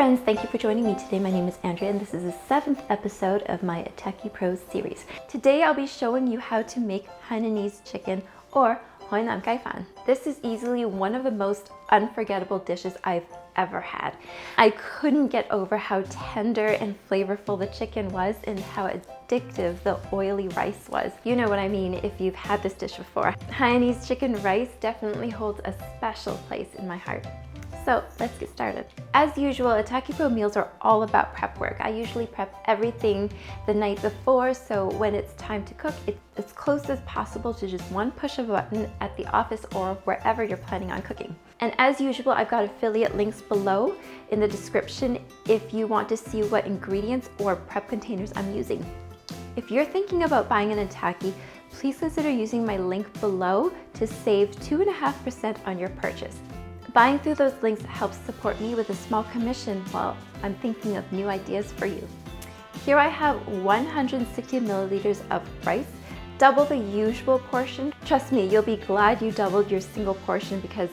friends, thank you for joining me today. My name is Andrea and this is the 7th episode of my Itaki Pro series. Today I'll be showing you how to make Hainanese chicken or Hainan Kaifan. This is easily one of the most unforgettable dishes I've ever had. I couldn't get over how tender and flavorful the chicken was and how addictive the oily rice was. You know what I mean if you've had this dish before. Hainanese chicken rice definitely holds a special place in my heart. So let's get started. As usual, Itaki Pro meals are all about prep work. I usually prep everything the night before, so when it's time to cook, it's as close as possible to just one push of a button at the office or wherever you're planning on cooking. And as usual, I've got affiliate links below in the description if you want to see what ingredients or prep containers I'm using. If you're thinking about buying an Itaki, please consider using my link below to save 2.5% on your purchase. Buying through those links helps support me with a small commission while I'm thinking of new ideas for you. Here I have 160 milliliters of rice, double the usual portion. Trust me, you'll be glad you doubled your single portion because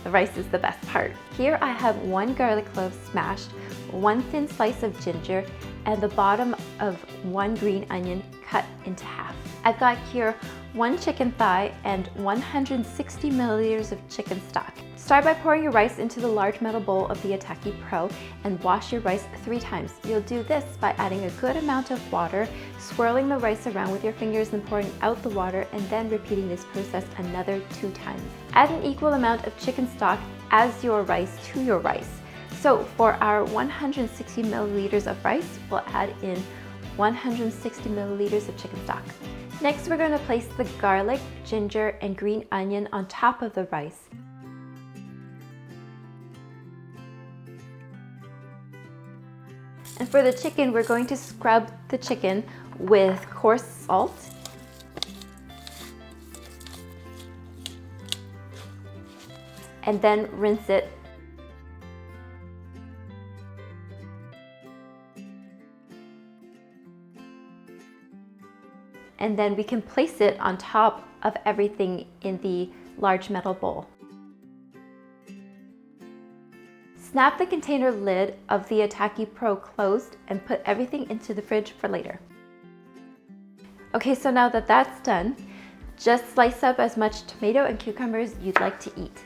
the rice is the best part. Here I have 1 garlic clove smashed, 1 thin slice of ginger, and the bottom of 1 green onion cut into half. I've got here 1 chicken thigh and 160 milliliters of chicken stock. Start by pouring your rice into the large metal bowl of the Itaki Pro and wash your rice 3 times. You'll do this by adding a good amount of water, swirling the rice around with your fingers and pouring out the water, and then repeating this process another 2 times. Add an equal amount of chicken stock as your rice to your rice. So for our 160 milliliters of rice, we'll add in 160 milliliters of chicken stock. Next, we're going to place the garlic, ginger, and green onion on top of the rice. And for the chicken, we're going to scrub the chicken with coarse salt. And then rinse it. And then we can place it on top of everything in the large metal bowl. Snap the container lid of the Itaki Pro closed and put everything into the fridge for later. Okay, so now that that's done, just slice up as much tomato and cucumbers you'd like to eat.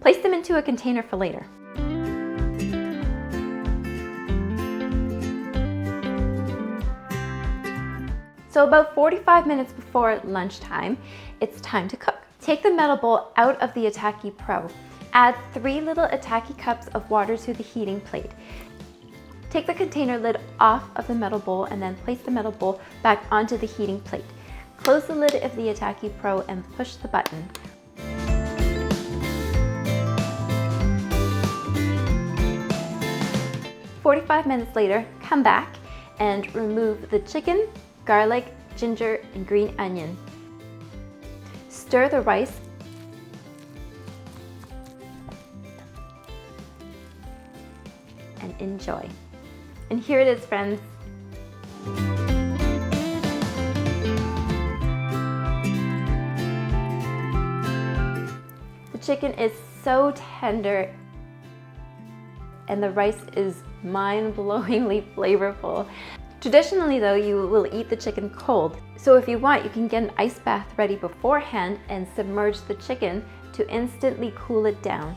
Place them into a container for later. So about 45 minutes before lunchtime, it's time to cook. Take the metal bowl out of the Itaki Pro. Add 3 little Itaki cups of water to the heating plate. Take the container lid off of the metal bowl and then place the metal bowl back onto the heating plate. Close the lid of the Itaki Pro and push the button. "45 minutes later, come back and remove the chicken, garlic, ginger, and green onion. Stir the rice and enjoy." And here it is, friends. The chicken is so tender and the rice is mind-blowingly flavorful. Traditionally though, you will eat the chicken cold. So if you want, you can get an ice bath ready beforehand and submerge the chicken to instantly cool it down.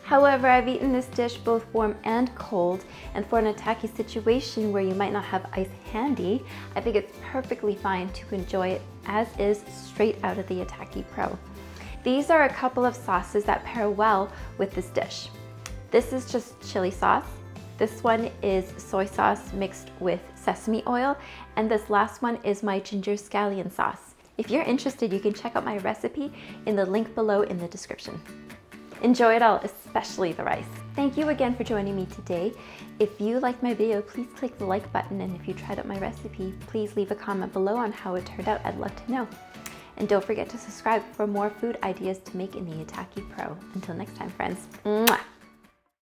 However, I've eaten this dish both warm and cold, and for an Itaki situation where you might not have ice handy, I think it's perfectly fine to enjoy it as is straight out of the Itaki Pro. These are a couple of sauces that pair well with this dish. This is just chili sauce. This one is soy sauce mixed with sesame oil, and this last one is my ginger scallion sauce. If you're interested, you can check out my recipe in the link below in the description. Enjoy it all, especially the rice. Thank you again for joining me today. If you liked my video, please click the like button, and if you tried out my recipe, please leave a comment below on how it turned out. I'd love to know. And don't forget to subscribe for more food ideas to make in the Itaki Pro. Until next time, friends. Mwah!